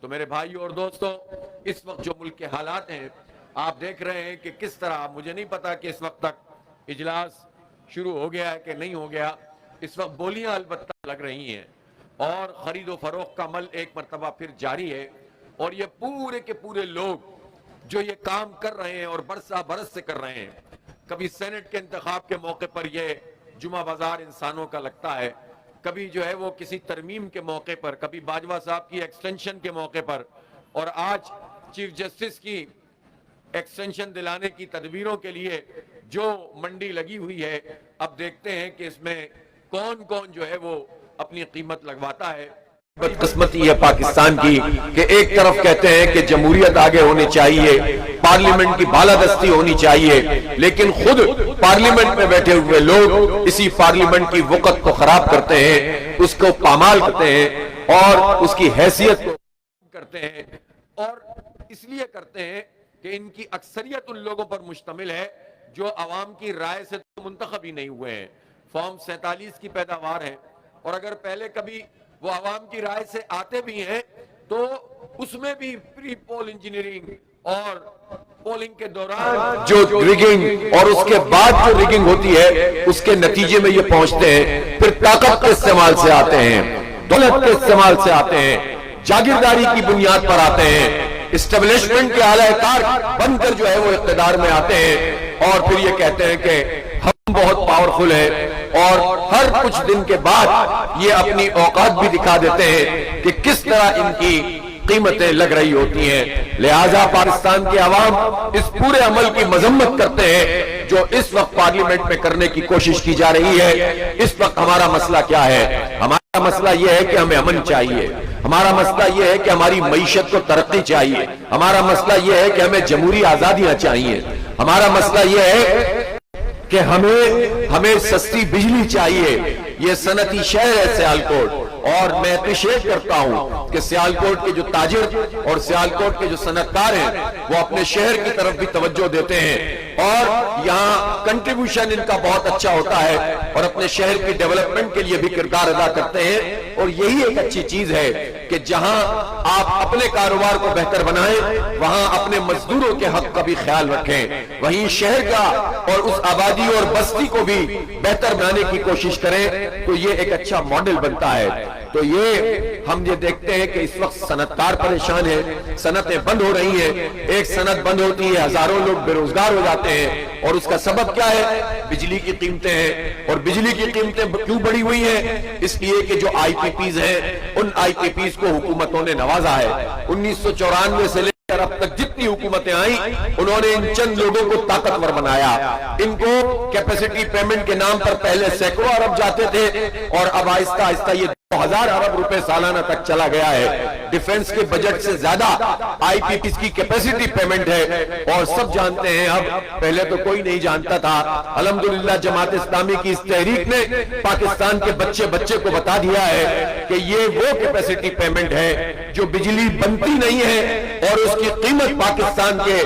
تو میرے بھائیوں اور دوستوں، اس وقت جو ملک کے حالات ہیں، آپ دیکھ رہے ہیں کہ کس طرح، مجھے نہیں پتا کہ اس وقت تک اجلاس شروع ہو گیا ہے کہ نہیں ہو گیا، اس وقت بولیاں البتہ لگ رہی ہیں اور خرید و فروخت کا عمل ایک مرتبہ پھر جاری ہے، اور یہ پورے کے پورے لوگ جو یہ کام کر رہے ہیں اور برسہ برس سے کر رہے ہیں. کبھی سینٹ کے انتخاب کے موقع پر یہ جمعہ بازار انسانوں کا لگتا ہے، کبھی جو ہے وہ کسی ترمیم کے موقع پر، کبھی باجوہ صاحب کی ایکسٹینشن کے موقع پر، اور آج چیف جسٹس کی ایکسٹینشن دلانے کی تدبیروں کے لیے جو منڈی لگی ہوئی ہے. اب دیکھتے ہیں کہ اس میں کون کون جو ہے وہ اپنی قیمت لگواتا ہے. بدقسمتی ہے پاکستان کی کہ ایک طرف کہتے ہیں کہ جمہوریت آگے ہونی چاہیے، پارلیمنٹ کی بالادستی ہونی چاہیے، لیکن خود پارلیمنٹ میں بیٹھے ہوئے لوگ اسی پارلیمنٹ کی وقت کو خراب کرتے ہیں، اس کو پامال کرتے ہیں اور اس کی حیثیت کو کرتے ہیں. اور اس لیے کرتے ہیں کہ ان کی اکثریت ان لوگوں پر مشتمل ہے جو عوام کی رائے سے تو منتخب ہی نہیں ہوئے ہیں. فارم 47 کی پیداوار ہے، اور اگر پہلے کبھی وہ عوام کی رائے سے آتے بھی ہیں تو اس میں بھی پری پول انجینئرنگ اور پولنگ کے دوران جو ریگنگ اور اس کے بعد جو ریگنگ ہوتی ہے اس کے نتیجے میں یہ پہنچتے ہیں. پھر طاقت کے استعمال سے آتے ہیں، دولت کے استعمال سے آتے ہیں، جاگیرداری کی بنیاد پر آتے ہیں، اسٹیبلشمنٹ کے اعلی کار بن کر جو ہے وہ اقتدار میں آتے ہیں، اور پھر یہ کہتے ہیں کہ ہم بہت پاورفل ہیں، اور ہر کچھ دن کے بعد یہ اپنی اوقات بھی دکھا دیتے ہیں کہ کس طرح ان کی قیمتیں لگ رہی ہوتی ہیں. لہٰذا پاکستان کے عوام اس پورے عمل کی مذمت کرتے ہیں جو اس وقت پارلیمنٹ میں کرنے کی کوشش کی جا رہی ہے. اس وقت ہمارا مسئلہ کیا ہے؟ ہمارا مسئلہ یہ ہے کہ ہمیں امن چاہیے، ہمارا مسئلہ یہ ہے کہ ہماری معیشت کو ترقی چاہیے، ہمارا مسئلہ یہ ہے کہ ہمیں جمہوری آزادیاں چاہیے، ہمارا مسئلہ یہ ہے کہ ہمیں سستی بجلی چاہیے. یہ صنعتی شہر ہے سیالکوٹ، اور میں اپریشیٹ کرتا ہوں کہ سیالکوٹ کے جو تاجر اور سیالکوٹ کے جو صنعتکار ہیں وہ اپنے شہر کی طرف بھی توجہ دیتے ہیں، اور یہاں کنٹریبیوشن ان کا بہت اچھا ہوتا ہے اور اپنے شہر کی ڈیولپمنٹ کے لیے بھی کردار ادا کرتے ہیں. اور یہی ایک اچھی چیز ہے کہ جہاں آپ اپنے کاروبار کو بہتر بنائیں وہاں اپنے مزدوروں کے حق کا بھی خیال رکھیں، وہیں شہر کا اور اس آبادی اور بستی کو بھی بہتر بنانے کی کوشش کریں، تو یہ ایک اچھا ماڈل بنتا ہے. تو یہ ہم یہ دیکھتے ہیں کہ اس وقت صنعتکار پریشان ہیں، صنعتیں بند ہو رہی ہیں، ایک صنعت بند ہوتی ہے ہزاروں لوگ بے روزگار ہو جاتے ہیں، اور اس کا سبب کیا ہے؟ بجلی کی قیمتیں ہیں. اور بجلی کی قیمتیں کیوں بڑھی ہوئی ہیں؟ اس لیے کہ جو آئی پی پیز ہیں ان آئی پی پیز کو حکومتوں نے نوازا ہے. 1994 سے اب تک جتنی حکومتیں آئیں انہوں نے ان چند لوگوں کو طاقتور بنایا. ان کو کیپیسٹی پیمنٹ کے نام پر پہلے سینکڑوں ارب جاتے تھے، اور اب آہستہ آہستہ یہ 2000 ارب روپے سالانہ تک چلا گیا ہے. ڈیفنس کے بجٹ سے زیادہ آئی پی پیز کی کیپیسٹی پیمنٹ ہے، اور سب جانتے ہیں. اب پہلے تو کوئی نہیں جانتا تھا، الحمدللہ جماعت اسلامی کی اس تحریک نے پاکستان کے بچے کو بتا دیا ہے کہ یہ وہ کیپیسٹی پیمنٹ ہے جو بجلی بنتی نہیں ہے اور اس کی قیمت پاکستان کے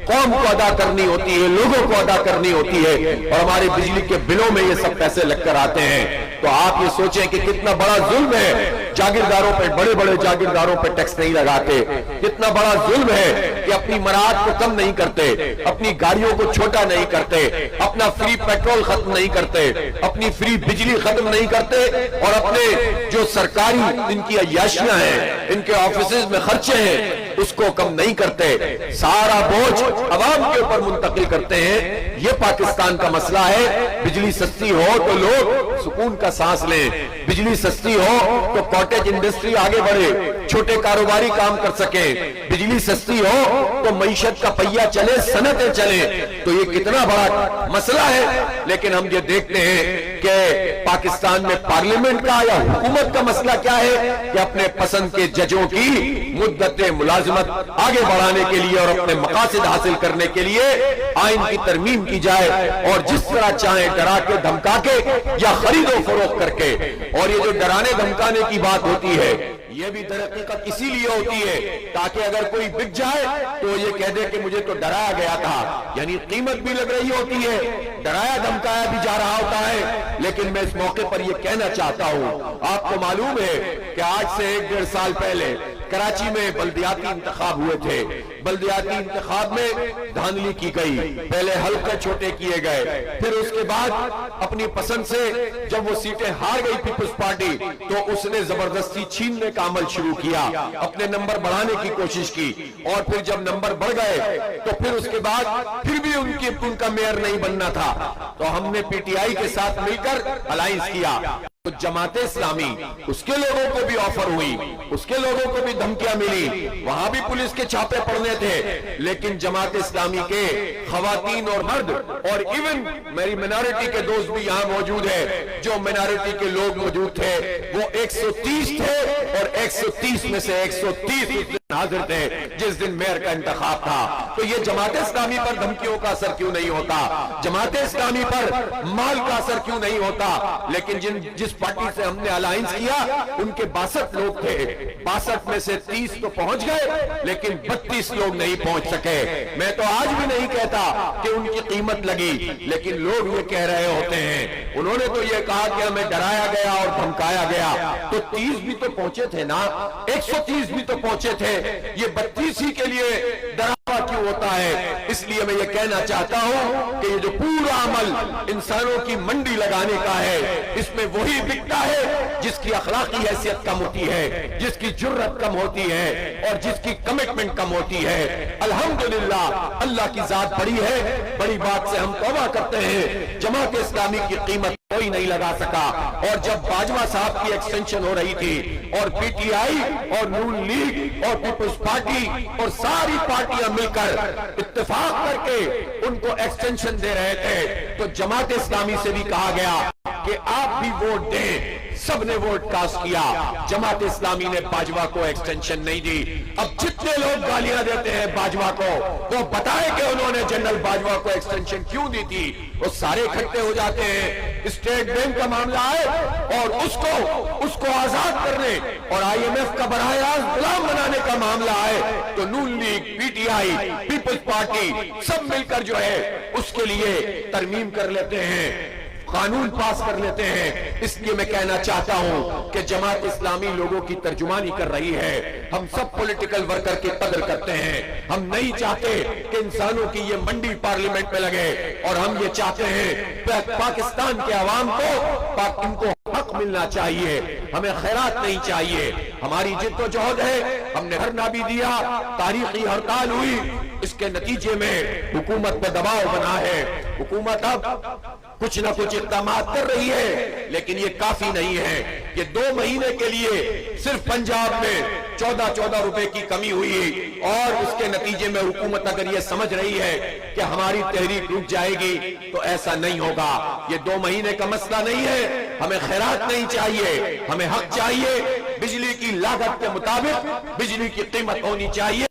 قوم کو ادا کرنی ہوتی ہے، لوگوں کو ادا کرنی ہوتی ہے، اور ہمارے بجلی کے بلوں میں یہ سب پیسے لگ کر آتے ہیں. تو آپ یہ سوچیں کہ کتنا بڑا ظلم ہے جاگیرداروں پہ، بڑے بڑے جاگیرداروں پہ ٹیکس نہیں لگاتے، کتنا بڑا ظلم ہے کہ اپنی مراعات کو کم نہیں کرتے، اپنی گاڑیوں کو چھوٹا نہیں کرتے، اپنا فری پیٹرول ختم نہیں کرتے، اپنی فری بجلی ختم نہیں کرتے، اور اپنے جو سرکاری ان کی عیاشیاں ہیں، ان کے آفیسز میں خرچے ہیں، اس کو کم نہیں کرتے، سارا بوجھ عوام کے اوپر منتقل کرتے ہیں. یہ پاکستان کا مسئلہ ہے. بجلی سستی ہو تو لوگ سکون کا سانس لیں، بجلی سستی ہو تو کاٹیج انڈسٹری آگے بڑھے، چھوٹے کاروباری کام کر سکیں، بجلی سستی ہو تو معیشت کا پہیہ چلے، صنعتیں چلیں. تو یہ کتنا بڑا مسئلہ ہے. لیکن ہم یہ دیکھتے ہیں کہ پاکستان میں پارلیمنٹ کا یا حکومت کا مسئلہ کیا ہے کہ اپنے پسند کے ججوں کی مدت ملازمت آگے بڑھانے کے لیے اور اپنے مقاصد حاصل کرنے کے لیے آئین کی ترمیم کی جائے، اور جس طرح چاہیں ڈرا کے دھمکا کے یا خرید و فروخت کر کے. اور یہ جو ڈرانے دھمکانے کی بات ہوتی ہے یہ بھی در حقیقت اسی لیے ہوتی ہے تاکہ اگر کوئی بک جائے تو یہ کہہ دے کہ مجھے تو ڈرایا گیا تھا. یعنی قیمت بھی لگ رہی ہوتی ہے، ڈرایا دھمکایا بھی جا رہا ہوتا ہے. لیکن میں اس موقع پر یہ کہنا چاہتا ہوں، آپ کو معلوم ہے کہ آج سے 1.5 سال پہلے کراچی میں بلدیاتی انتخاب ہوئے تھے، بلدیاتی انتخاب میں دھاندلی کی گئی، پہلے حلقے چھوٹے کیے گئے، پھر اس کے بعد اپنی پسند سے جب وہ سیٹیں ہار گئی پیپلز پارٹی تو اس نے زبردستی چھیننے کا عمل شروع کیا، اپنے نمبر بڑھانے کی کوشش کی، اور پھر جب نمبر بڑھ گئے تو پھر اس کے بعد پھر بھی ان کا میئر نہیں بننا تھا، تو ہم نے پی ٹی آئی کے ساتھ مل کر الائنس کیا۔ تو جماعت اسلامی اس کے لوگوں کو بھی آفر ہوئی، اس کے لوگوں کو بھی دھمکیاں ملی، وہاں بھی پولیس کے چھاپے پڑنے تھے، لیکن جماعت اسلامی کے خواتین اور مرد اور ایون میری منارٹی کے دوست بھی یہاں موجود ہیں، جو منارٹی کے لوگ موجود تھے وہ 130 تھے، اور 130 میں سے 130 حاضر تھے جس دن میئر کا انتخاب تھا۔ تو یہ جماعت اسلامی پر دھمکیوں کا اثر کیوں نہیں ہوتا؟ جماعت اسلامی پر مال کا اثر کیوں نہیں ہوتا؟ لیکن جس پارٹی سے ہم نے الائنس کیا ان کے 62 لوگ تھے، 62 میں سے 30 تو پہنچ گئے لیکن 32 لوگ نہیں پہنچ سکے۔ میں تو آج بھی نہیں کہتا کہ ان کی قیمت لگی، لیکن لوگ یہ کہہ رہے ہوتے ہیں، انہوں نے تو یہ کہا کہ ہمیں ڈرایا گیا اور دھمکایا گیا، تو 30 بھی تو پہنچے تھے نا، 130 بھی تو پہنچے تھے، یہ 32 ہی کے لیے ڈراوا کیوں ہوتا ہے؟ اس لیے میں یہ کہنا چاہتا ہوں کہ یہ جو پورا عمل انسانوں کی منڈی لگانے کا ہے، اس میں وہی بکتا ہے جس کی اخلاقی حیثیت کم ہوتی ہے، جس کی جرت کم ہوتی ہے، اور جس کی کمٹمنٹ کم ہوتی ہے۔ الحمدللہ اللہ کی ذات بڑی ہے، بڑی بات سے ہم توبہ کرتے ہیں، جماعت اسلامی کی قیمت کوئی نہیں لگا سکا۔ اور جب باجوہ صاحب کی ایکسٹینشن ہو رہی تھی اور پی ٹی آئی اور نون لیگ اور پیپلز پارٹی اور ساری پارٹیاں مل کر اتفاق کر کے ان کو ایکسٹینشن دے رہے تھے، تو جماعت اسلامی سے بھی کہا گیا کہ آپ بھی ووٹ دیں، سب نے ووٹ کاسٹ کیا، جماعت اسلامی نے باجوہ کو ایکسٹینشن نہیں دی۔ اب جتنے لوگ گالیاں دیتے ہیں باجوہ کو، وہ بتائیں کہ انہوں نے جنرل باجوہ کو ایکسٹینشن کیوں دی تھی، وہ سارے اکٹھے ہو جاتے ہیں۔ اسٹیٹ بینک کا معاملہ ہے اور اس کو آزاد کرنے اور آئی ایم ایف کا براہ راست غلام بنانے کا معاملہ ہے، تو Noon League, P T I, Peoples Party سب مل کر جو ہے اس کے لیے ترمیم کر لیتے ہیں، قانون پاس کر لیتے ہیں۔ اس لیے میں کہنا چاہتا ہوں کہ جماعت اسلامی لوگوں کی ترجمانی کر رہی ہے، ہم سب پولیٹیکل ورکر کی قدر کرتے ہیں، ہم نہیں چاہتے کہ انسانوں کی یہ منڈی پارلیمنٹ میں لگے، اور ہم یہ چاہتے ہیں کہ پاکستان کے عوام کو ان کو حق ملنا چاہیے، ہمیں خیرات نہیں چاہیے۔ ہماری جد و جہد ہے، ہم نے دھرنا بھی دیا، تاریخی ہڑتال ہوئی، اس کے نتیجے میں حکومت پہ دباؤ بنا ہے، حکومت اب کچھ نہ کچھ اقدامات کر رہی ہے، لیکن یہ کافی نہیں ہے۔ یہ 2 مہینے کے لیے صرف پنجاب میں 14 روپے کی کمی ہوئی، اور اس کے نتیجے میں حکومت اگر یہ سمجھ رہی ہے کہ ہماری تحریک رک جائے گی تو ایسا نہیں ہوگا۔ یہ 2 مہینے کا مسئلہ نہیں ہے، ہمیں خیرات نہیں چاہیے، ہمیں حق چاہیے، بجلی کی لاگت کے مطابق بجلی کی قیمت ہونی چاہیے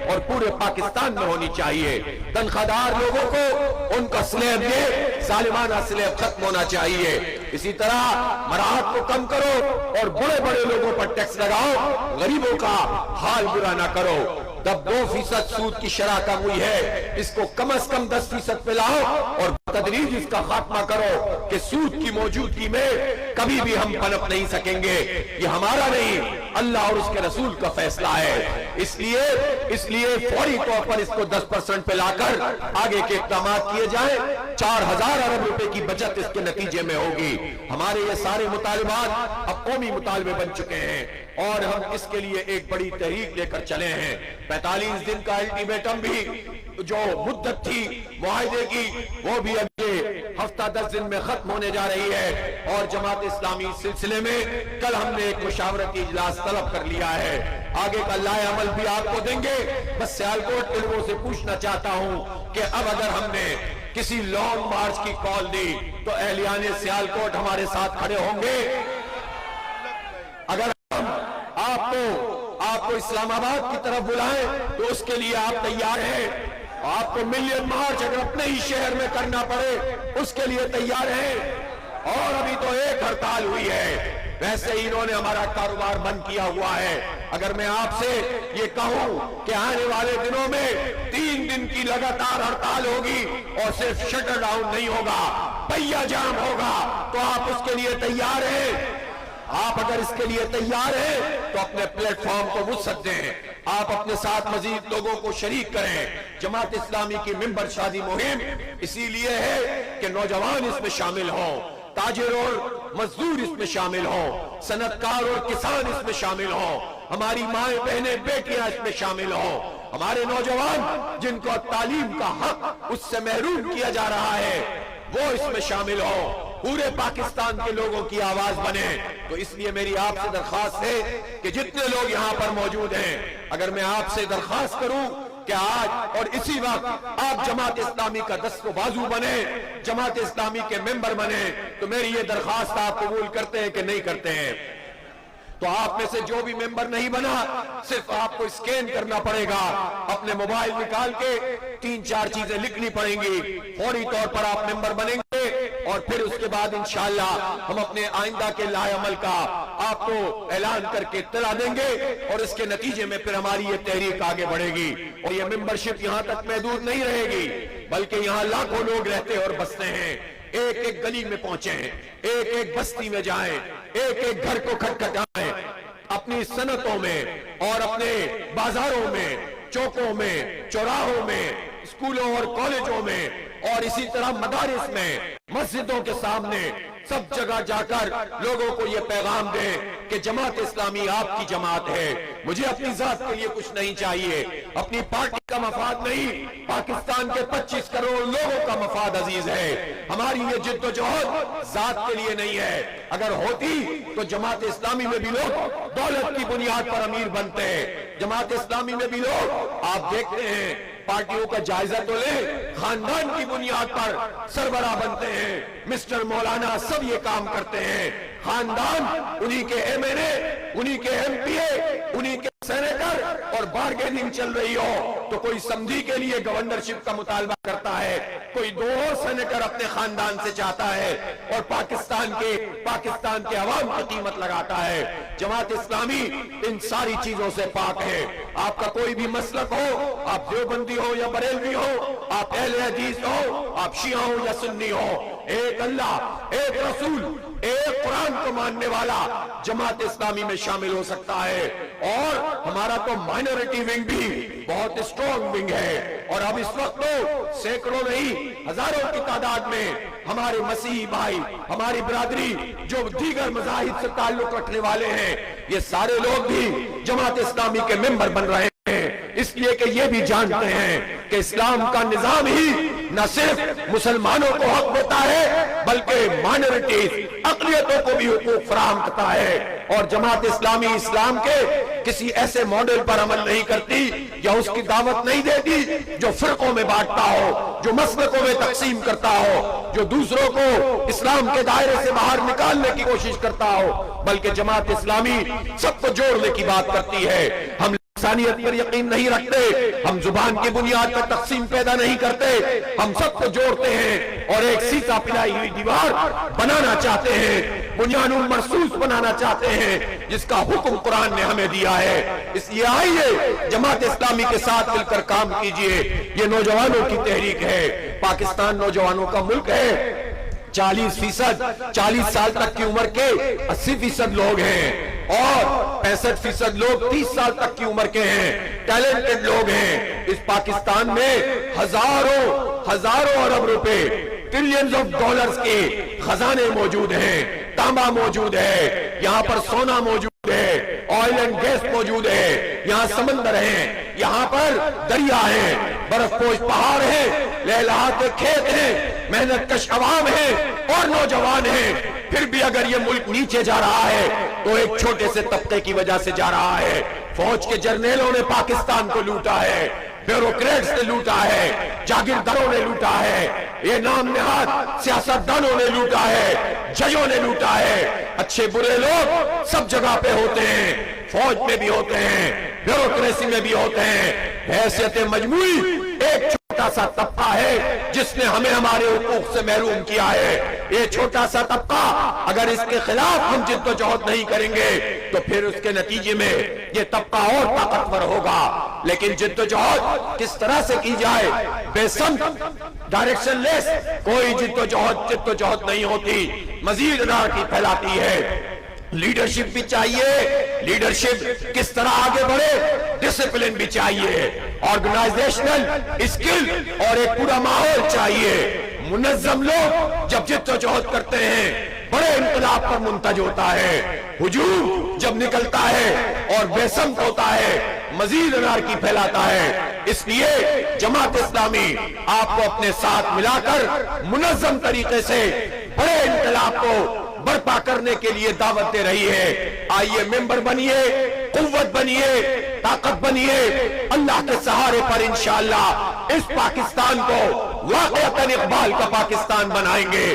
اور پورے پاکستان میں ہونی چاہیے۔ تنخواہ دار لوگوں کو ان کا سلیب دے، ظالمانہ سلیب ختم ہونا چاہیے۔ اسی طرح مراحت کو کم کرو اور بڑے بڑے لوگوں پر ٹیکس لگاؤ، غریبوں کا حال برا نہ کرو۔ تب 2% سود کی شرح کم ہوئی ہے، اس کو کم از کم 10% پہ لاؤ اور تدریج اس کا خاتمہ کرو کہ سود کی موجودگی میں کبھی بھی ہم پنپ نہیں سکیں گے۔ یہ ہمارا نہیں، اللہ اور اس کے رسول کا فیصلہ ہے۔ اس لیے فوری طور پر اس کو 10% پہ لا کر آگے کے اقدامات کیے جائیں۔ 4000 ارب روپے کی بچت اس کے نتیجے میں ہوگی۔ ہمارے یہ سارے مطالبات اب قومی مطالبے بن چکے ہیں، اور ہم اس کے لیے ایک بڑی تحریک لے کر چلے ہیں۔ 45 دن کا الٹیمیٹم بھی جو مدت تھی معاہدے کی، وہ بھی اب ہفتہ 10 دن میں ختم ہونے جا رہی ہے، اور جماعت اسلامی اس سلسلے میں کل ہم نے ایک مشاورتی اجلاس طلب کر لیا ہے، آگے کا لائحہ عمل بھی آپ کو دیں گے۔ بس سیالکوٹ کے لوگوں سے پوچھنا چاہتا ہوں کہ اب اگر ہم نے کسی لانگ مارچ کی کال دی تو اہلیان سیالکوٹ ہمارے ساتھ کھڑے ہوں گے؟ اگر ہم آپ کو اسلام آباد کی طرف بلائیں تو اس کے لیے آپ تیار ہیں؟ آپ کو ملین مارچ اگر اپنے ہی شہر میں کرنا پڑے اس کے لیے تیار ہیں؟ اور ابھی تو ایک ہڑتال ہوئی ہے، ویسے ہی انہوں نے ہمارا کاروبار بند کیا ہوا ہے۔ اگر میں آپ سے یہ کہوں کہ آنے والے دنوں میں 3 دن کی لگاتار ہڑتال ہوگی اور صرف شٹر ڈاؤن نہیں ہوگا، پہیا جام ہوگا، تو آپ اس کے لیے تیار ہیں؟ آپ اگر اس کے لیے تیار ہیں تو اپنے پلیٹ فارم کو وسعت دیں، آپ اپنے ساتھ مزید لوگوں کو شریک کریں۔ جماعت اسلامی کی ممبر شادی مہم اسی لیے ہے کہ نوجوان اس میں شامل ہوں، تاجر اور مزدور اس میں شامل ہوں، صنعت کار اور کسان اس میں شامل ہوں، ہماری مائیں بہنیں بیٹیاں اس میں شامل ہوں، ہمارے نوجوان جن کو تعلیم کا حق اس سے محروم کیا جا رہا ہے وہ اس میں شامل ہوں، پورے پاکستان کے لوگوں کی آواز بنے۔ تو اس لیے میری آپ سے درخواست ہے کہ جتنے لوگ یہاں پر موجود ہیں، اگر میں آپ سے درخواست کروں کہ آج اور اسی وقت آپ جماعت اسلامی کا دست و بازو بنے، جماعت اسلامی کے ممبر بنے، تو میری یہ درخواست آپ قبول کرتے ہیں کہ نہیں کرتے ہیں؟ تو آپ میں سے جو بھی ممبر نہیں بنا، صرف آپ کو اسکین کرنا پڑے گا، اپنے موبائل نکال کے 3-4 چیزیں لکھنی پڑیں گی، فوری طور پر آپ ممبر بنیں گے، اور پھر اس کے بعد انشاءاللہ ہم اپنے آئندہ کے لائے عمل کا آپ کو اعلان کر کے اطلاع دیں گے، اور اس کے نتیجے میں پھر ہماری یہ تحریک آگے بڑھے گی۔ اور یہ ممبرشپ یہاں تک محدود نہیں رہے گی، بلکہ یہاں لاکھوں لوگ رہتے اور بستے ہیں، ایک ایک گلی میں پہنچیں، ایک ایک بستی میں جائیں، ایک ایک گھر کو کھٹکھٹائیں، اپنی صنعتوں میں اور اپنے بازاروں میں، چوکوں میں، چوراہوں میں، اسکولوں اور کالجوں میں، اور اسی طرح مدارس میں، مسجدوں کے سامنے، سب جگہ جا کر لوگوں کو یہ پیغام دیں کہ جماعت اسلامی آپ کی جماعت ہے، مجھے اپنی ذات کے لیے کچھ نہیں چاہیے، اپنی پارٹی کا مفاد نہیں، پاکستان کے 25 کروڑ لوگوں کا مفاد عزیز ہے، ہماری یہ جد و جہد ذات کے لیے نہیں ہے، اگر ہوتی تو جماعت اسلامی میں بھی لوگ دولت کی بنیاد پر امیر بنتے ہیں، جماعت اسلامی میں بھی لوگ آپ دیکھتے ہیں پارٹیوں کا جائزہ تو لے، خاندان کی بنیاد پر سربراہ بنتے ہیں، مسٹر مولانا سب یہ کام کرتے ہیں، خاندان انہی کے ایم این اے، انہی کے ایم پی اے، انہی کے سینیٹر، اور بارگیننگ چل رہی ہو تو کوئی سمجھی کے لیے گورنرشپ کا مطالبہ کرتا ہے، کوئی 2 اور سینیٹر اپنے خاندان سے چاہتا ہے، اور پاکستان کے عوام کی قیمت لگاتا ہے۔ جماعت اسلامی ان ساری چیزوں سے پاک ہے، آپ کا کوئی بھی مسلک ہو، آپ دیوبندی ہو یا بریلوی ہو، آپ اہل حدیث ہو، آپ شیعہ ہو یا سنی ہو، ایک اللہ، ایک رسول، ایک قرآن کو ماننے والا جماعت اسلامی میں شامل ہو سکتا ہے، اور ہمارا تو مائنورٹی ونگ بھی بہت اسٹرانگ ونگ ہے، اور اب اس وقت تو سینکڑوں نہیں ہزاروں کی تعداد میں ہمارے مسیحی بھائی، ہماری برادری جو دیگر مذاہب سے تعلق رکھنے والے ہیں، یہ سارے لوگ بھی جماعت اسلامی کے ممبر بن رہے ہیں، اس لیے کہ یہ بھی جانتے ہیں کہ اسلام کا نظام ہی نہ صرف مسلمانوں کو حق دیتا ہے بلکہ مائنورٹیز، اقلیتوں کو بھی حقوق فراہم کرتا ہے، اور جماعت اسلامی اسلام کے کسی ایسے ماڈل پر عمل نہیں کرتی یا اس کی دعوت نہیں دیتی جو فرقوں میں بانٹتا ہو، جو مسلکوں میں تقسیم کرتا ہو، جو دوسروں کو اسلام کے دائرے سے باہر نکالنے کی کوشش کرتا ہو، بلکہ جماعت اسلامی سب کو جوڑنے کی بات کرتی ہے۔ ہم انسانیت پر یقین نہیں رکھتے، ہم زبان کی بنیاد پر تقسیم پیدا نہیں کرتے، ہم سب کو جوڑتے ہیں اور ایک سیسا پلائی ہوئی دیوار بنانا چاہتے ہیں، بنیان مرصوص بنانا چاہتے ہیں جس کا حکم قرآن نے ہمیں دیا ہے۔ اس لیے آئیے جماعت اسلامی کے ساتھ مل کر کام کیجئے، یہ نوجوانوں کی تحریک ہے، پاکستان نوجوانوں کا ملک ہے، 40 سال تک کی عمر کے 80% لوگ ہیں، اور 65% لوگ 30 سال تک کی عمر کے ہیں، ٹیلنٹڈ لوگ ہیں۔ اس پاکستان میں ہزاروں ارب روپے، ٹریلینز آف ڈالرز کے خزانے موجود ہیں، تانبا موجود ہے، یہاں پر سونا موجود ہے، آئل اینڈ گیس موجود ہے، یہاں سمندر ہیں، یہاں پر دریا ہیں، برف پوش پہاڑ ہیں، لہلہاتے کھیت ہیں، محنت کش عوام ہیں اور نوجوان ہیں، پھر بھی اگر یہ ملک نیچے جا رہا ہے تو ایک چھوٹے سے طبقے کی وجہ سے جا رہا ہے۔ فوج کے جرنیلوں نے پاکستان کو لوٹا ہے، بیوروکریٹس نے لوٹا ہے، جاگیرداروں نے لوٹا ہے، یہ نام نہاد سیاستدانوں نے لوٹا ہے، ججوں نے لوٹا ہے۔ اچھے برے لوگ سب جگہ پہ ہوتے ہیں، فوج میں بھی ہوتے ہیں، بیوروکریسی میں بھی ہوتے ہیں، حیثیت مجموعی ایک چھوٹا سا طبقہ ہے جس نے ہمیں ہمارے حقوق سے محروم کیا ہے۔ یہ چھوٹا سا طبقہ اگر اس کے خلاف ہم جد و جہد نہیں کریں گے تو پھر اس کے نتیجے میں یہ طبقہ اور طاقتور ہوگا۔ لیکن جد و جہد کس طرح سے کی جائے، بے سمت، ڈائریکشن لیس کوئی جد و جہد نہیں ہوتی، مزید انارکی پھیلاتی ہے۔ لیڈرشپ بھی چاہیے. لیڈرشپ کس طرح آگے بڑھے, ڈسپلن بھی چاہیے, آرگنائزیشنل اسکل اور ایک پورا ماحول چاہیے. منظم لوگ جب جدوجہد کرتے ہیں بڑے انقلاب پر منتج ہوتا ہے. ہجوم جب نکلتا ہے اور بے سمت ہوتا ہے مزید انارکی پھیلاتا ہے. اس لیے جماعت اسلامی آپ کو اپنے ساتھ ملا کر منظم طریقے سے بڑے انقلاب کو برپا کرنے کے لیے دعوت دے رہی ہے. آئیے ممبر بنیے, قوت بنیے, طاقت بنیے. اللہ کے سہارے پر انشاءاللہ اس پاکستان کو واقعتاً اقبال کا پاکستان بنائیں گے.